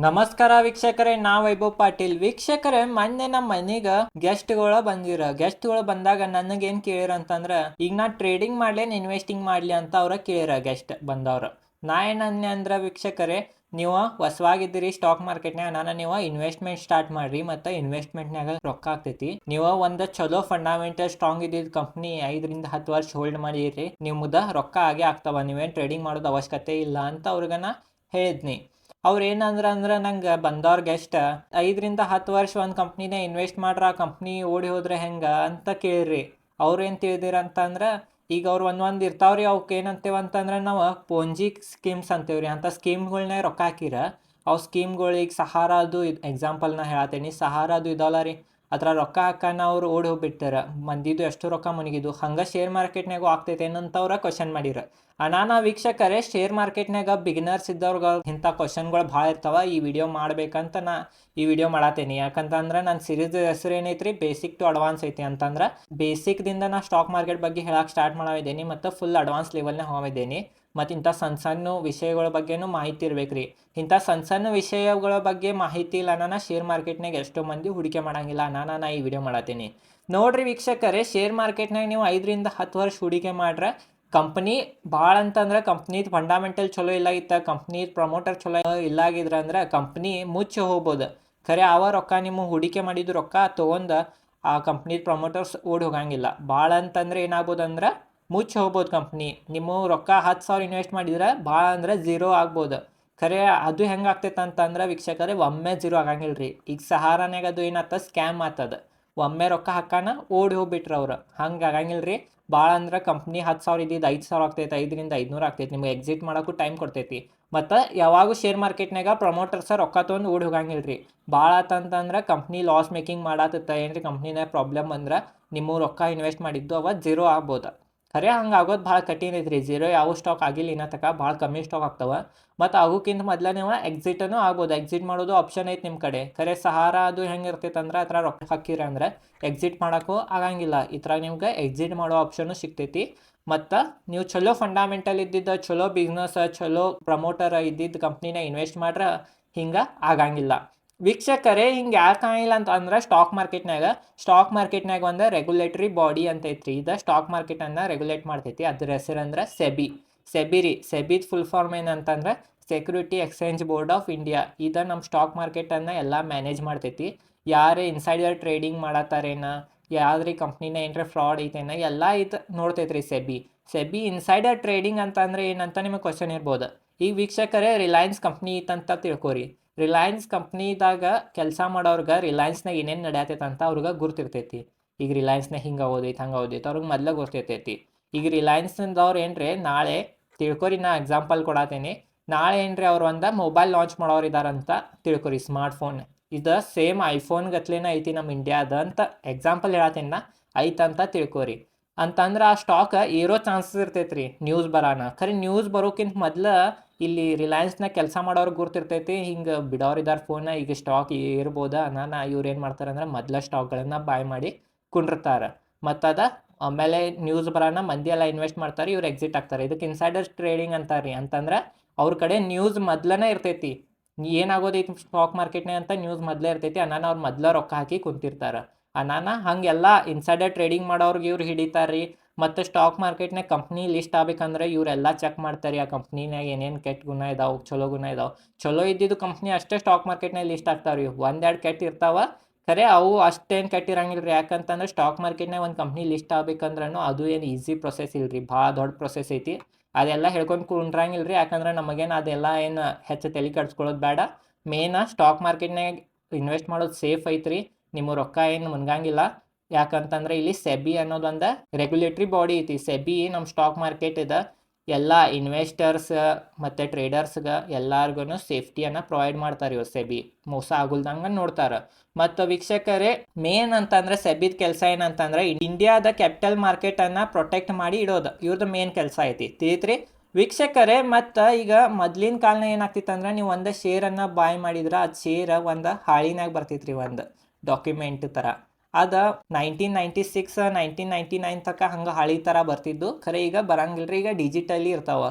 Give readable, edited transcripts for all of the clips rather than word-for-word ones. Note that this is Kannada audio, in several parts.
ನಮಸ್ಕಾರ ವೀಕ್ಷಕರೇ, ನಾ ವೈಭವ್ ಪಾಟೀಲ್. ವೀಕ್ಷಕರೇ, ಮೊನ್ನೆ ನಮ್ಮ ಮನೆಗೆ ಗೆಸ್ಟ್ಗಳು ಬಂದಾಗ ನನಗೇನು ಕೇಳಿರ ಅಂತಂದ್ರೆ, ಈಗ ನಾ ಟ್ರೇಡಿಂಗ್ ಮಾಡ್ಲೇನು ಇನ್ವೆಸ್ಟಿಂಗ್ ಮಾಡ್ಲಿ ಅಂತ ಅವ್ರ ಕೇಳಿರ ಗೆಸ್ಟ್ ಬಂದವ್ರು. ನಾ ಏನನ್ನೆ ಅಂದ್ರೆ ವೀಕ್ಷಕರೇ, ನೀವು ಹೊಸವಾಗಿದ್ದೀರಿ ಸ್ಟಾಕ್ ಮಾರ್ಕೆಟ್ನಾಗ, ನೀವು ಇನ್ವೆಸ್ಟ್ಮೆಂಟ್ ಸ್ಟಾರ್ಟ್ ಮಾಡ್ರಿ. ಮತ್ತು ಇನ್ವೆಸ್ಟ್ಮೆಂಟ್ನಾಗ ರೊಕ್ಕ ಆಗ್ತೈತಿ. ನೀವು ಒಂದು ಚಲೋ ಫಂಡಮೆಂಟಲ್ ಸ್ಟ್ರಾಂಗ್ ಇದ್ದಿದ್ದ ಕಂಪ್ನಿ 5 ರಿಂದ 10 ವರ್ಷ ಹೋಲ್ಡ್ ಮಾಡಿರಿ, ನಿಮ್ದ ರೊಕ್ಕ ಆಗೇ ಆಗ್ತಾವ. ನೀವೇನು ಟ್ರೇಡಿಂಗ್ ಮಾಡೋದು ಅವಶ್ಯಕತೆ ಇಲ್ಲ ಅಂತ ಅವ್ರಿಗನ ಹೇಳಿದ್ನಿ. ಅವ್ರು ಏನಂದ್ರೆ ನಂಗೆ ಬಂದವ್ರ ಗೆಸ್ಟ್ 5 ರಿಂದ 10 ವರ್ಷ ಒಂದು ಕಂಪ್ನಿನ ಇನ್ವೆಸ್ಟ್ ಮಾಡ್ರ, ಆ ಕಂಪ್ನಿ ಓಡಿ ಹೋದ್ರೆ ಹೆಂಗ ಅಂತ ಕೇಳ್ರಿ. ಅವ್ರು ಏನು ತಿಳಿದಿರ ಅಂತಂದ್ರೆ, ಈಗ ಅವ್ರು ಒಂದೊಂದು ಇರ್ತಾವ್ರಿ, ಅವಕ್ಕೆ ಏನಂತೇವೆ ಅಂತಂದ್ರೆ ನಾವು ಪೋಂಜಿ ಸ್ಕೀಮ್ಸ್ ಅಂತೇವ್ರಿ. ಅಂಥ ಸ್ಕೀಮ್ಗಳ್ನ ರೊಕ್ಕ ಹಾಕಿರ ಅವು ಸ್ಕೀಮ್ಗಳಿಗೆ ಸಹಾರದು ಎಕ್ಸಾಂಪಲ್ನ ಹೇಳತ್ತೀನಿ. ಸಹಾರದು ಇದಲ್ಲ ರೀ, ಅದ್ರ ರೊಕ್ಕ ಹಾಕನ ಅವ್ರು ಓಡಿ ಹೋಗ್ಬಿಡ್ತಾರ. ಮಂದಿದು ಎಷ್ಟು ರೊಕ್ಕ ಮುನಿಗಿದ್ದು. ಹಂಗೆ ಶೇರ್ ಮಾರ್ಕೆಟ್ನಾಗೂ ಆಗ್ತೈತೆ ಏನಂತವ್ರ ಕ್ವಶನ್ ಮಾಡಿರ. ಅನಾನ ವೀಕ್ಷಕರೇ, ಶೇರ್ ಮಾರ್ಕೆಟ್ನಾಗ ಬಿಗಿನರ್ಸ್ ಇದ್ದವ್ರಿಗೆ ಇಂಥ ಕ್ವಶನ್ಗಳು ಭಾಳ ಇರ್ತಾವ. ಈ ವಿಡಿಯೋ ಮಾಡ್ಬೇಕಂತ ನಾ ಈ ವಿಡಿಯೋ ಮಾಡತ್ತೇನೆ. ಯಾಕಂತಂದ್ರೆ ನನ್ನ ಸೀರೀಸ್ ಹೆಸರು ಏನೈತ್ರಿ, ಬೇಸಿಕ್ ಟು ಅಡ್ವಾನ್ಸ್ ಐತಿ. ಅಂತಂದ್ರೆ ಬೇಸಿಕ್ದಿಂದ ನಾ ಸ್ಟಾಕ್ ಮಾರ್ಕೆಟ್ ಬಗ್ಗೆ ಹೇಳಕ್ಕೆ ಸ್ಟಾರ್ಟ್ ಮಾಡಿದ್ದೀನಿ, ಮತ್ತು ಫುಲ್ ಅಡ್ವಾನ್ಸ್ ಲೆವೆಲ್ನ ಹೋಗಿದ್ದೀನಿ. ಮತ್ತು ಇಂಥ ಸಣ್ಣ ವಿಷಯಗಳ ಬಗ್ಗೆನೂ ಮಾಹಿತಿ ಇರ್ಬೇಕ್ರಿ. ಇಂಥ ಸಣ್ಣ ವಿಷಯಗಳ ಬಗ್ಗೆ ಮಾಹಿತಿ ಇಲ್ಲ ನಾನು ಶೇರ್ ಮಾರ್ಕೆಟ್ನಾಗ ಎಷ್ಟೋ ಮಂದಿ ಹೂಡಿಕೆ ಮಾಡಂಗಿಲ್ಲ. ನಾ ಈ ವಿಡಿಯೋ ಮಾಡತ್ತೀನಿ. ನೋಡ್ರಿ ವೀಕ್ಷಕರೇ, ಶೇರ್ ಮಾರ್ಕೆಟ್ನಾಗ ನೀವು 5 ರಿಂದ 10 ವರ್ಷ ಹೂಡಿಕೆ ಮಾಡ್ರೆ ಕಂಪ್ನಿ ಭಾಳ ಅಂತಂದ್ರೆ ಕಂಪ್ನಿದು ಫಂಡಮೆಂಟಲ್ ಚಲೋ ಇಲ್ಲಾಗಿತ್ತ, ಕಂಪ್ನಿ ಪ್ರಮೋಟರ್ ಚಲೋ ಇಲ್ಲಾಗಿದ್ರ ಅಂದ್ರೆ ಕಂಪ್ನಿ ಮುಚ್ಚಿ ಹೋಗ್ಬೋದು. ಖರೆ ಅವ ರೊಕ್ಕ ನಿಮ್ಮ ಹೂಡಿಕೆ ಮಾಡಿದ್ದು ರೊಕ್ಕ ತೊಗೊಂಡು ಆ ಕಂಪ್ನಿದ ಪ್ರಮೋಟರ್ಸ್ ಓಡಿ ಹೋಗಂಗಿಲ್ಲ. ಭಾಳ ಅಂತಂದ್ರೆ ಏನಾಗ್ಬೋದು ಅಂದ್ರೆ ಮುಚ್ಚಿ ಹೋಗ್ಬೋದು ಕಂಪ್ನಿ. ನಿಮ್ಮ ರೊಕ್ಕ 10,000 ಇನ್ವೆಸ್ಟ್ ಮಾಡಿದ್ರೆ ಭಾಳ ಅಂದ್ರೆ 0 ಆಗ್ಬೋದು. ಖರೆ ಅದು ಹೆಂಗೆ ಆಗ್ತೈತೆ ಅಂತಂದ್ರೆ ವೀಕ್ಷಕರೇ, ಒಮ್ಮೆ 0 ಆಗಂಗಿಲ್ಲ ರೀ. ಈಗ ಸಹಾರನಾಗ ಅದು ಏನಾಗ್ತದೆ, ಸ್ಕ್ಯಾಮ್ ಆಗ್ತದೆ. ಒಮ್ಮೆ ರೊಕ್ಕ ಹಾಕಾನ ಓಡಿ ಹೋಗ್ಬಿಟ್ರು ಅವ್ರು. ಹಂಗೆ ಆಗಂಗಿಲ್ಲ ರೀ. ಭಾಳ ಅಂದ್ರೆ ಕಂಪ್ನಿ 10,000 ಇದ್ದಿದ್ದು 5,000 ಆಗ್ತೈತೆ, 5 ರಿಂದ 500 ಆಗ್ತೈತೆ. ನಿಮ್ಗೆ ಎಕ್ಸಿಟ್ ಮಾಡೋಕ್ಕೂ ಟೈಮ್ ಕೊಡ್ತೈತಿ. ಮತ್ತು ಯಾವಾಗೂ ಶೇರ್ ಮಾರ್ಕೆಟ್ನಾಗ ಪ್ರಮೋಟರ್ಸ ರೊಕ್ಕ ತೊಗೊಂಡು ಓಡಿ ಹೋಗಂಗಿಲ್ಲ ರೀ. ಭಾಳ ಆತಂತಂದ್ರೆ ಕಂಪ್ನಿ ಲಾಸ್ ಮೇಕಿಂಗ್ ಮಾಡತ್ತ, ಏನ್ರಿ ಕಂಪ್ನಿನಾಗ ಪ್ರಾಬ್ಲಮ್ ಅಂದ್ರೆ ನಿಮ್ಮ ರೊಕ್ಕ ಇನ್ವೆಸ್ಟ್ ಮಾಡಿದ್ದು ಅವ 0 ಆಗ್ಬೋದು. ಖರೆ ಹಂಗೆ ಆಗೋದು ಭಾಳ ಕಠಿಣ ಐತ್ರಿ. 0 ಯಾವ ಸ್ಟಾಕ್ ಆಗಿಲ್ಲ ಇನ್ನೂ ತನಕ, ಭಾಳ ಕಮ್ಮಿ ಸ್ಟಾಕ್ ಆಗ್ತಾವೆ. ಮತ್ತು ಆಗೋಕ್ಕಿಂತ ಮೊದಲ ನೀವು ಎಕ್ಸಿಟನ್ನು ಆಗ್ಬೋದು. ಎಕ್ಸಿಟ್ ಮಾಡೋದು ಆಪ್ಷನ್ ಐತೆ ನಿಮ್ಮ ಕಡೆ. ಖರೆ ಸಹಾರ ಅದು ಹೆಂಗೆ ಇರ್ತೈತೆ ಅಂದ್ರೆ, ಆ ಥರ ರೊಕ್ಕ ಹಾಕಿರ ಅಂದ್ರೆ ಎಕ್ಸಿಟ್ ಮಾಡೋಕ್ಕೂ ಆಗಂಗಿಲ್ಲ. ಈ ಥರ ನಿಮ್ಗೆ ಎಕ್ಸಿಟ್ ಮಾಡೋ ಆಪ್ಷನ್ನು ಸಿಗ್ತೈತಿ. ಮತ್ತು ನೀವು ಚಲೋ ಫಂಡಮೆಂಟಲ್ ಇದ್ದಿದ್ದು, ಚಲೋ ಬಿಸ್ನೆಸ್, ಚಲೋ ಪ್ರಮೋಟರ್ ಇದ್ದಿದ್ದು ಕಂಪ್ನಿನ ಇನ್ವೆಸ್ಟ್ ಮಾಡ್ರೆ ಹಿಂಗೆ ಆಗಂಗಿಲ್ಲ. ವೀಕ್ಷಕರೇ, ಹಿಂಗೆ ಯಾಕೆ ಆಗಿಲ್ಲ ಅಂತ ಅಂದ್ರೆ, ಸ್ಟಾಕ್ ಮಾರ್ಕೆಟ್ನಾಗ ಒಂದು ರೆಗ್ಯುಲೇಟರಿ ಬಾಡಿ ಅಂತ ಐತ್ರಿ. ಇದು ಸ್ಟಾಕ್ ಮಾರ್ಕೆಟನ್ನು ರೆಗ್ಯುಲೇಟ್ ಮಾಡ್ತೈತಿ. ಅದ್ರ ಹೆಸರು ಅಂದ್ರೆ ಸೆಬಿದ್ ಫುಲ್ ಫಾರ್ಮ್ ಏನಂತಂದ್ರೆ security exchange board of India. ಇದು ನಮ್ಮ ಸ್ಟಾಕ್ ಮಾರ್ಕೆಟನ್ನು ಎಲ್ಲ ಮ್ಯಾನೇಜ್ ಮಾಡ್ತೈತಿ. ಯಾರೇ ಇನ್ಸೈಡರ್ ಟ್ರೇಡಿಂಗ್ ಮಾಡತ್ತಾರೇನ, ಯಾವ್ದ್ರಿ ಕಂಪ್ನಿನ ಏನ್ರ ಫ್ರಾಡ್ ಐತೇನ, ಎಲ್ಲ ಇದು ನೋಡ್ತೈತ್ರಿ ಸೆಬಿ ಇನ್ಸೈಡರ್ ಟ್ರೇಡಿಂಗ್ ಅಂತ ಅಂದ್ರೆ ಏನಂತ ನಿಮಗೆ ಕ್ವಶನ್ ಇರ್ಬೋದು. ಈಗ ವೀಕ್ಷಕರೇ, ರಿಲಯನ್ಸ್ ಕಂಪ್ನಿ ಐತಂತ ತಿಳ್ಕೊರಿ. ರಿಲಯನ್ಸ್ ಕಂಪ್ನಿದಾಗ ಕೆಲಸ ಮಾಡೋರ್ಗೆ ರಿಲಯನ್ಸ್ನಾಗ ಏನೇನು ನಡೆಯತೈತೆ ಅಂತ ಅವ್ರಿಗೆ ಗುರ್ತಿರ್ತೈತಿ. ಈಗ ರಿಲಯನ್ಸ್ನಾಗ ಹಿಂಗೆ ಓದೈತೆ ಹಂಗೆ ಓದೈತೆ ಅವ್ರಿಗೆ ಮೊದಲೇ ಗೊತ್ತಿರ್ತೈತಿ. ಈಗ ರಿಲಯನ್ಸ್ನವ್ರು ಏನ್ರಿ, ನಾಳೆ ತಿಳ್ಕೊರಿ, ನಾ ಎಕ್ಸಾಂಪಲ್ ಕೊಡತ್ತೇನೆ. ನಾಳೆ ಏನ್ರಿ ಅವ್ರು ಒಂದು ಮೊಬೈಲ್ ಲಾಂಚ್ ಮಾಡೋರು ಇದಾರಂತ ತಿಳ್ಕೊರಿ, ಸ್ಮಾರ್ಟ್ಫೋನ್. ಇದು ಸೇಮ್ ಐಫೋನ್ ಗತ್ಲೇನ ಐತಿ ನಮ್ಮ ಇಂಡಿಯಾದ ಅಂತ ಎಕ್ಸಾಂಪಲ್ ಹೇಳತ್ತೇನೆ ನಾ, ಐತಂತ ತಿಳ್ಕೊರಿ. ಅಂತಂದ್ರೆ ಆ ಸ್ಟಾಕ್ ಏರೋ ಚಾನ್ಸಸ್ ಇರ್ತೈತ್ರಿ ನ್ಯೂಸ್ ಬರೋಣ. ಖರೆ ನ್ಯೂಸ್ ಬರೋಕ್ಕಿಂತ ಮೊದಲು ಇಲ್ಲಿ ರಿಲಯನ್ಸ್ನಾಗ ಕೆಲಸ ಮಾಡೋರು ಗುರ್ತಿರ್ತೈತಿ. ಹಿಂಗೆ ಬಿಡೋರಿದ್ದಾರೆ ಫೋನ, ಈಗ ಸ್ಟಾಕ್ ಏರ್ಬೋದಾ ಇವ್ರು ಏನು ಮಾಡ್ತಾರೆ ಅಂದ್ರೆ ಮೊದಲ ಸ್ಟಾಕ್ಗಳನ್ನು ಬಾಯ್ ಮಾಡಿ ಕುಂಡಿರ್ತಾರೆ. ಮತ್ತು ಆಮೇಲೆ ನ್ಯೂಸ್ ಬರೋಣ, ಮಂದಿ ಎಲ್ಲ ಇನ್ವೆಸ್ಟ್ ಮಾಡ್ತಾರೆ, ಇವ್ರು ಎಕ್ಸಿಟ್ ಆಗ್ತಾರೆ. ಇದಕ್ಕೆ ಇನ್ಸೈಡರ್ ಟ್ರೇಡಿಂಗ್ ಅಂತಾರೆ ರೀ. ಅಂತಂದ್ರೆ ಅವ್ರ ಕಡೆ ನ್ಯೂಸ್ ಮೊದಲನೇ ಇರ್ತೈತಿ, ಏನಾಗೋದೈತಿ ಸ್ಟಾಕ್ ಮಾರ್ಕೆಟ್ನಾಗ ಅಂತ ನ್ಯೂಸ್ ಮೊದಲೇ ಇರ್ತೈತಿ. ಅವ್ರು ಮೊದಲ ರೊಕ್ಕ ಹಾಕಿ ಕುಂತಿರ್ತಾರೆ. ಹಂಗೆಲ್ಲ ಇನ್ಸೈಡರ್ ಟ್ರೇಡಿಂಗ್ ಮಾಡೋರ್ಗೆ ಇವ್ರು ಹಿಡಿತಾರೆ ರೀ. ಮತ್ತು ಸ್ಟಾಕ್ ಮಾರ್ಕೆಟ್ನಾಗ ಕಂಪ್ನಿ ಲಿಸ್ಟ್ ಆಗ್ಬೇಕಂದ್ರೆ ಇವರೆಲ್ಲ ಚೆಕ್ ಮಾಡ್ತಾರೆ, ಆ ಕಂಪ್ನಿನಾಗ ಏನೇನು ಕೆಟ್ಟ ಗುಣ ಇದಾವೆ, ಚಲೋ ಗುಣ ಇದಾವೆ. ಚಲೋ ಇದ್ದಿದ್ದು ಕಂಪ್ನಿ ಅಷ್ಟೇ ಸ್ಟಾಕ್ ಮಾರ್ಕೆಟ್ನಾಗ ಲಿಸ್ಟ್ ಆಗ್ತಾವೆ ರೀ. 1-2 ಕೆಟ್ಟ ಇರ್ತಾವೆ, ಖರೆ ಅವು ಅಷ್ಟೇನು ಕೆಟ್ಟಿರಂಗಿಲ್ಲ ರೀ. ಯಾಕಂತಂದ್ರೆ ಸ್ಟಾಕ್ ಮಾರ್ಕೆಟ್ನಾಗ ಒಂದು ಕಂಪ್ನಿ ಲಿಸ್ಟ್ ಆಗ್ಬೇಕಂದ್ರೂ ಅದು ಏನು ಈಸಿ ಪ್ರೊಸೆಸ್ ಇಲ್ಲ ರೀ, ಭಾಳ ದೊಡ್ಡ ಪ್ರೊಸೆಸ್ ಐತಿ. ಅದೆಲ್ಲ ಹೇಳ್ಕೊಂಡು ಕುಂಡ್ರಂಗಿಲ್ಲ ರೀ. ಯಾಕಂದ್ರೆ ನಮಗೇನು ಅದೆಲ್ಲ ಏನು ಹೆಚ್ಚು ತಲೆ ಕೆಡ್ಸ್ಕೊಳ್ಳೋದು ಬೇಡ. ಸ್ಟಾಕ್ ಮಾರ್ಕೆಟ್ನಾಗ ಇನ್ವೆಸ್ಟ್ ಮಾಡೋದು ಸೇಫ್ ಐತ್ರಿ. ನಿಮ್ಮ ರೊಕ್ಕ ಏನು ಮುನ್ಗಂಗಿಲ್ಲ. ಯಾಕಂತಂದ್ರೆ ಇಲ್ಲಿ ಸೆಬಿ ಅನ್ನೋದೊಂದು ರೆಗ್ಯುಲೇಟರಿ ಬಾಡಿ ಐತಿ. ಸೆಬಿ ನಮ್ಮ ಸ್ಟಾಕ್ ಮಾರ್ಕೆಟ್ ಇದೆ ಎಲ್ಲ ಇನ್ವೆಸ್ಟರ್ಸ್ ಮತ್ತು ಟ್ರೇಡರ್ಸ್ಗೆ ಎಲ್ಲರಿಗೂ ಸೇಫ್ಟಿಯನ್ನು ಪ್ರೊವೈಡ್ ಮಾಡ್ತಾರೆ. ಇವ್ರು ಸೆಬಿ ಮೋಸ ಆಗುಲ್ದಂಗೆ ನೋಡ್ತಾರೆ. ಮತ್ತು ವೀಕ್ಷಕರೇ, ಮೇನ್ ಅಂತಂದ್ರೆ ಸೆಬಿದ ಕೆಲಸ ಏನಂತಂದ್ರೆ ಇಂಡಿಯಾದ ಕ್ಯಾಪಿಟಲ್ ಮಾರ್ಕೆಟನ್ನು ಪ್ರೊಟೆಕ್ಟ್ ಮಾಡಿ ಇಡೋದು ಇವ್ರದ್ದು ಮೇನ್ ಕೆಲಸ ಐತಿ. ತಿಳಿತ್ರಿ ವೀಕ್ಷಕರೇ. ಮತ್ತು ಈಗ ಮೊದ್ಲಿನ ಕಾಲನ ಏನಾಗ್ತಿತ್ತು ಅಂದ್ರೆ, ನೀವು ಒಂದು ಶೇರನ್ನು ಬಾಯ್ ಮಾಡಿದ್ರೆ ಅದು ಶೇರ್ ಒಂದು ಹಾಳಿನಾಗ ಬರ್ತಿತ್ತು ರೀ, ಒಂದು ಡಾಕ್ಯುಮೆಂಟ್ ಥರ. ಅದ 1996 1999 ತನಕ ಹಂಗೆ ಹಳಿ ಥರ ಬರ್ತಿದ್ದು. ಖರೆ ಈಗ ಬರಂಗಿಲ್ರಿ, ಈಗ ಡಿಜಿಟಲಿ ಇರ್ತಾವ.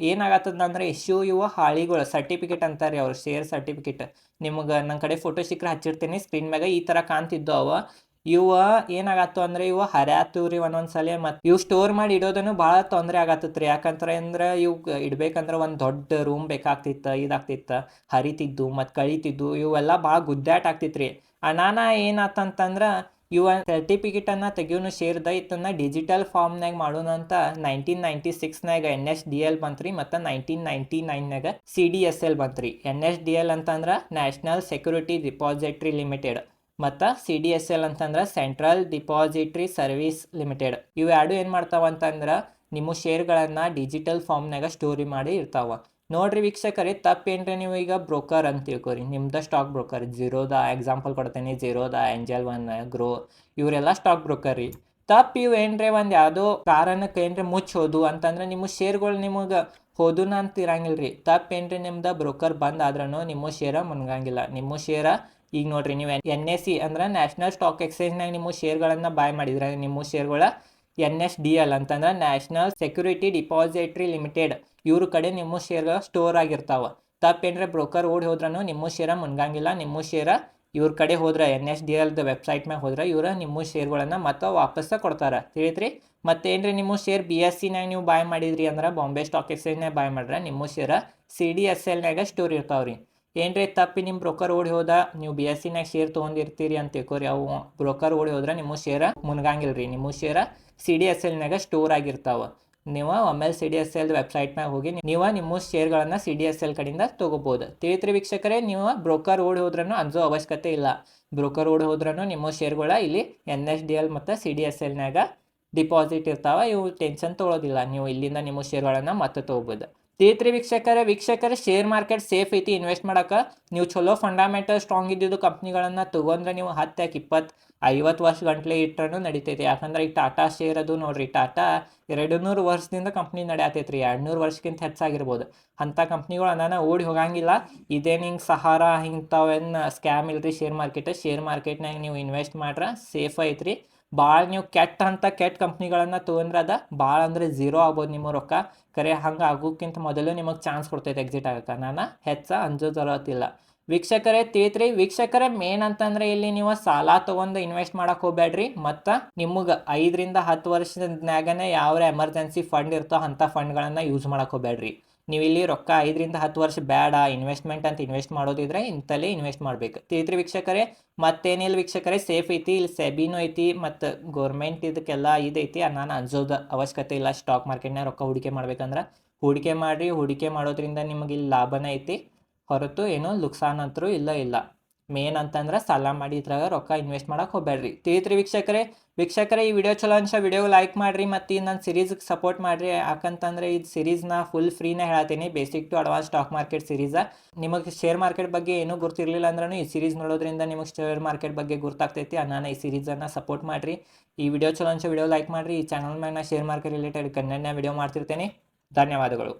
ಏನಾಗತ್ತದಂದ್ರೆ ಇವು ಹಾಳಿಗಳು ಸರ್ಟಿಫಿಕೇಟ್ ಅಂತಾರೆ ಅವ್ರು, ಶೇರ್ ಸರ್ಟಿಫಿಕೇಟ್. ನಿಮ್ಗೆ ನನ್ನ ಕಡೆ ಫೋಟೋ ಸಿಕ್ಕರೆ ಹಚ್ಚಿರ್ತೀನಿ ಸ್ಕ್ರೀನ್ ಮ್ಯಾಗ. ಈ ಥರ ಕಾಣ್ತಿದ್ದು ಇವ ಏನಾಗತ್ತು ಅಂದ್ರೆ ಇವು ಹರ್ಯಾತವ್ರಿ ಒಂದೊಂದ್ಸಲ. ಮತ್ತು ಇವು ಸ್ಟೋರ್ ಮಾಡಿ ಇಡೋದನ್ನು ಭಾಳ ತೊಂದರೆ ಆಗತ್ತತ್ರಿ. ಯಾಕಂದ್ರೆ ಇವು ಇಡ್ಬೇಕಂದ್ರೆ ಒಂದು ದೊಡ್ಡ ರೂಮ್ ಬೇಕಾಗ್ತಿತ್ತು, ಇದಾಗ್ತಿತ್ತು, ಹರಿತಿದ್ದು ಮತ್ತು ಕಳಿತಿದ್ದು, ಇವೆಲ್ಲ ಭಾಳ ಗುದ್ದಾಟ ಆಗ್ತಿತ್ರಿ. ಅನಾನ ಏನಾತಂತಂದ್ರೆ ಇವ ಸರ್ಟಿಫಿಕೇಟನ್ನು ತೆಗಿಯೋನು ಶೇರ್ದ ಇದನ್ನ ಡಿಜಿಟಲ್ ಫಾರ್ಮ್ನಾಗ ಮಾಡೋಣ ಅಂತ 1996ನಾಗ NSDL ಬಂತ್ರಿ. ಮತ್ತು 1999ನಾಗ CDSL ಬಂತ್ರಿ. NSDL ಅಂತಂದ್ರೆ ನ್ಯಾಷನಲ್ ಸೆಕ್ಯೂರಿಟಿ ಡಿಪಾಸಿಟ್ರಿ ಲಿಮಿಟೆಡ್ ಮತ್ತು CDSL ಅಂತಂದ್ರೆ ಸೆಂಟ್ರಲ್ ಡಿಪಾಸಿಟ್ರಿ ಸರ್ವಿಸ್ ಲಿಮಿಟೆಡ್. ಇವು ಎರಡು ಏನು ಮಾಡ್ತಾವ ಅಂತಂದ್ರೆ ನಿಮ್ಮ ಶೇರ್ಗಳನ್ನು ಡಿಜಿಟಲ್ ಫಾರ್ಮ್ನಾಗ ಸ್ಟೋರಿ ಮಾಡಿ ಇರ್ತಾವ. ನೋಡ್ರಿ ವೀಕ್ಷಕರೇ, ತಪ್ಪೇನ್ರಿ ನೀವು ಈಗ ಬ್ರೋಕರ್ ಅಂತ ತಿಳ್ಕೊರಿ, ನಿಮ್ದು ಸ್ಟಾಕ್ ಬ್ರೋಕರ್. ಝೀರೋದ ಎಕ್ಸಾಂಪಲ್ ಕೊಡ್ತೀನಿ, ಝೀರೋದ, ಏಂಜಲ್ ಒನ್, ಗ್ರೋ, ಇವರೆಲ್ಲ ಸ್ಟಾಕ್ ಬ್ರೋಕರ್ ರೀ. ತಪ್ಪು ಇವು ಏನ್ರಿ ಒಂದು ಯಾವುದೋ ಕಾರಣಕ್ಕೆ ಏನ್ರಿ ಮುಚ್ಚೋದು ಅಂತಂದ್ರೆ ನಿಮ್ಮ ಶೇರ್ಗಳು ನಿಮಗೆ ಹೋದುನ ಅಂತ ಇರಂಗಿಲ್ಲ ರೀ. ತಪ್ಪೇನ್ರಿ ನಿಮ್ದು ಬ್ರೋಕರ್ ಬಂದ್ ಆದ್ರೂ ನಿಮ್ಮ ಶೇರ ಮುನ್ಗಂಗಿಲ್ಲ. ನಿಮ್ಮ ಶೇರ ಈಗ ನೋಡ್ರಿ, ನೀವು NSE ಅಂದ್ರೆ ನ್ಯಾಷನಲ್ ಸ್ಟಾಕ್ ಎಕ್ಸ್ಚೇಂಜ್ನಾಗ ನಿಮ್ಮ ಶೇರ್ಗಳನ್ನು ಬಾಯ್ ಮಾಡಿದ್ರೆ ನಿಮ್ಮ ಶೇರ್ಗಳ NSDL ಅಂತಂದ್ರೆ ನ್ಯಾಷನಲ್ ಸೆಕ್ಯೂರಿಟಿ ಡಿಪಾಸಿಟ್ರಿ ಲಿಮಿಟೆಡ್ ಇವ್ರ ಕಡೆ ನಿಮ್ಮ ಶೇರ್ಗಳು ಸ್ಟೋರ್ ಆಗಿರ್ತಾವ. ತಪ್ಪೇನ್ರೆ ಬ್ರೋಕರ್ ಓಡಿ ಹೋದ್ರೂ ನಿಮ್ಮ ಶೇರ ಮುನ್ಗಂಗಿಲ್ಲ. ನಿಮ್ಮ ಶೇರ ಇವ್ರ ಕಡೆ ಹೋದ್ರೆ NSDLದ ವೆಬ್ಸೈಟ್ ಮ್ಯಾಗ ಹೋದ್ರೆ ಇವ್ರು ನಿಮ್ಮ ಶೇರ್ಗಳನ್ನು ಮತ್ತೆ ವಾಪಸ್ ಕೊಡ್ತಾರೆ, ತಿಳಿದ್ರಿ. ಮತ್ತೇನ್ರಿ ನಿಮ್ಮ ಶೇರ್ BSEನಾಗ ನೀವು ಬಾಯ್ ಮಾಡಿದ್ರಿ ಅಂದ್ರೆ, ಬಾಂಬೆ ಸ್ಟಾಕ್ ಎಕ್ಸ್ಚೇಂಜ್ನಾಗ ಬಾಯ್ ಮಾಡ್ರೆ ನಿಮ್ಮ ಶೇರ CDSLನಾಗ ಸ್ಟೋರ್ ಇರ್ತಾವ್ರಿ. ಏನ್ರಿ ತಪ್ಪಿ ನಿಮ್ಮ ಬ್ರೋಕರ್ ಓಡಿ ಹೋದ, ನೀವು BSEನಾಗ ಶೇರ್ ತೊಗೊಂಡಿರ್ತೀರಿ ಅಂತ ತಿಳ್ಕೊರಿ, ಅವು ಬ್ರೋಕರ್ ಓಡಿ ಹೋದ್ರೆ ನಿಮ್ಮ ಶೇರ ಮುನ್ಗಂಗಿಲ್ರಿ. ನಿಮ್ಮ ಶೇರ CDSLನಾಗ ಸ್ಟೋರ್ ಆಗಿರ್ತಾವ. ನೀವು ಆಮೇಲೆ CDSL ವೆಬ್ಸೈಟ್ ಮ್ಯಾಗ ಹೋಗಿ ನೀವು ನಿಮ್ಮ ಶೇರ್ಗಳನ್ನು CDSL ಕಡೆಯಿಂದ ತೊಗೋಬೋದು. ತಿಳಿತ್ರಿ ವೀಕ್ಷಕರೇ, ನೀವು ಬ್ರೋಕರ್ ಓಡಿ ಹೋದ್ರೂ ಅಂಜೋ ಅವಶ್ಯಕತೆ ಇಲ್ಲ. ಬ್ರೋಕರ್ ಓಡಿ ಹೋದ್ರೂ ನಿಮ್ಮ ಶೇರ್ಗಳ ಇಲ್ಲಿ NSDL ಮತ್ತು CDSLನಾಗ ಡಿಪಾಸಿಟ್ ಇರ್ತಾವ. ಇವು ಟೆನ್ಷನ್ ತೊಗೊಳೋದಿಲ್ಲ. ನೀವು ಇಲ್ಲಿಂದ ನಿಮ್ಮ ಶೇರ್ಗಳನ್ನು ಮತ್ತೆ ತೊಗೋಬೋದು. ತಿಳಿತ್ರಿ ವೀಕ್ಷಕರೇ, ಶೇರ್ ಮಾರ್ಕೆಟ್ ಸೇಫ್ ಐತಿ ಇನ್ವೆಸ್ಟ್ ಮಾಡೋಕೆ. ನೀವು ಚಲೋ ಫಂಡಮೆಂಟಲ್ ಸ್ಟ್ರಾಂಗ್ ಇದ್ದಿದ್ದು ಕಂಪ್ನಿಗಳನ್ನು ತೊಗೊಂಡ್ರೆ ನೀವು 10 20 50 ವರ್ಷ ಗಂಟ್ಲೆ ಇಟ್ಟರೂ ನಡಿತೈತಿ. ಯಾಕಂದ್ರೆ ಈಗ ಟಾಟಾ ಶೇರ್ ಅದು ನೋಡ್ರಿ, ಟಾಟಾ 200 ವರ್ಷದಿಂದ ಕಂಪ್ನಿ ನಡೆಯತೈತ್ರಿ. 200 ವರ್ಷಕ್ಕಿಂತ ಹೆಚ್ಚಾಗಿರ್ಬೋದು. ಅಂಥ ಕಂಪ್ನಿಗಳು ಅನ್ನ ಓಡಿ ಹೋಗಂಗಿಲ್ಲ. ಇದೇನು ಹಿಂಗೆ ಸಹಾರ ಇಂಥವೇನು ಸ್ಕ್ಯಾಮ್ ಇಲ್ರಿ. ಶೇರ್ ಮಾರ್ಕೆಟ್ನಾಗ ನೀವು ಇನ್ವೆಸ್ಟ್ ಮಾಡ್ರೆ ಸೇಫ್ ಐತ್ರಿ. ಭಾಳ ನೀವು ಕೆಟ್ಟ ಕಂಪ್ನಿಗಳನ್ನು ತೊಗೊಂಡ್ರೆ ಅದ ಭಾಳ ಅಂದರೆ ಝೀರೋ ಆಗ್ಬೋದು ನಿಮ್ಮ ರೊಕ್ಕ. ಕರೆ ಹಂಗೆ ಆಗೋಕ್ಕಿಂತ ಮೊದಲು ನಿಮಗೆ ಚಾನ್ಸ್ ಕೊಡ್ತೈತೆ ಎಕ್ಸಿಟ್ ಆಗಕ್ಕೆ. ನಾನು ಅಂಜೋದಿಲ್ಲ ವೀಕ್ಷಕರೇ, ತಿಳಿತ್ರಿ ವೀಕ್ಷಕರೇ. ಮೇನ್ ಅಂತಂದ್ರೆ ಇಲ್ಲಿ ನೀವು ಸಾಲ ತೊಗೊಂಡು ಇನ್ವೆಸ್ಟ್ ಮಾಡಕ್ಕೆ ಹೋಗ್ಬೇಡ್ರಿ. ಮತ್ತು ನಿಮಗೆ 5 ರಿಂದ 10 ವರ್ಷದಾಗನೇ ಯಾವ ಎಮರ್ಜೆನ್ಸಿ ಫಂಡ್ ಇರ್ತೋ ಅಂಥ ಫಂಡ್ಗಳನ್ನು ಯೂಸ್ ಮಾಡಕ್ಕೆ ಹೋಗ್ಬೇಡ್ರಿ. ನೀವು ಇಲ್ಲಿ ರೊಕ್ಕ 5 ರಿಂದ 10 ವರ್ಷ ಬೇಡ ಇನ್ವೆಸ್ಟ್ಮೆಂಟ್ ಅಂತ ಇನ್ವೆಸ್ಟ್ ಮಾಡೋದಿದ್ರೆ ಇಂಥಲ್ಲೇ ಇನ್ವೆಸ್ಟ್ ಮಾಡಬೇಕು. ತಿಳಿತ್ರಿ ವೀಕ್ಷಕರೇ. ಮತ್ತೇನಿಲ್ಲ ವೀಕ್ಷಕರೇ, ಸೇಫ್ ಐತಿ. ಇಲ್ಲಿ ಸೆಬಿನೂ ಐತಿ ಮತ್ತು ಗೌರ್ಮೆಂಟ್ ಇದಕ್ಕೆಲ್ಲ ಇದೈತಿ. ನಾನು ಅನ್ಸೋದು ಅವಶ್ಯಕತೆ ಇಲ್ಲ. ಸ್ಟಾಕ್ ಮಾರ್ಕೆಟ್ನಾಗ ರೊಕ್ಕ ಹೂಡಿಕೆ ಮಾಡ್ಬೇಕಂದ್ರೆ ಹೂಡಿಕೆ ಮಾಡಿರಿ. ಹೂಡಿಕೆ ಮಾಡೋದ್ರಿಂದ ನಿಮಗೆ ಇಲ್ಲಿ ಲಾಭನೇ ಐತಿ, ಹೊರತು ಏನೋ ನುಕ್ಸಾನ್ ಅಂತರೂ ಇಲ್ಲ. ಮೇನ್ ಅಂತಂದ್ರೆ ಸಾಲ ಮಾಡಿ ಇದ್ರಾಗ ರೊಕ್ಕ ಇನ್ವೆಸ್ಟ್ ಮಾಡಕ್ಕೆ ಹೋಗ್ಬೇಡ್ರಿ. ತಿಳಿತ್ರಿ ವೀಕ್ಷಕರೇ, ಈ ವಿಡಿಯೋ ಚಲೋ ಅನ್ಸ ವಿಡಿಯೋಗೆ ಲೈಕ್ ಮಾಡಿರಿ ಮತ್ತು ಈ ನನ್ನ ಸಿರೀಸ್ಗೆ ಸಪೋರ್ಟ್ ಮಾಡಿರಿ. ಯಾಕಂತಂದ್ರೆ ಈ ಸಿರೀಸ್ನ ಫುಲ್ ಫ್ರೀನೇ ಹೇಳ್ತೀನಿ, basic to advance stock market series. ನಿಮಗೆ ಶೇರ್ ಮಾರ್ಕೆಟ್ ಬಗ್ಗೆ ಏನೂ ಗೊತ್ತಿರಲಿಲ್ಲ ಅಂದ್ರೂ ಈ ಸಿರೀಸ್ ನೋಡೋದ್ರಿಂದ ನಿಮಗೆ ಶೇರ್ ಮಾರ್ಕೆಟ್ ಬಗ್ಗೆ ಗೊತ್ತಾಗ್ತೈತಿ. ನಾನು ಈ ಸಿರೀಸನ್ನು ಸಪೋರ್ಟ್ ಮಾಡಿರಿ. ಈ ವಿಡಿಯೋ ಚಲೋ ಅನ್ಸ ವಿಡಿಯೋ ಲೈಕ್ ಮಾಡಿರಿ. ಈ ಚಾನಲ್ ಮ್ಯಾಗ ನಾನು share market related Kannada video ಮಾಡ್ತಿರ್ತೇನೆ. ಧನ್ಯವಾದಗಳು.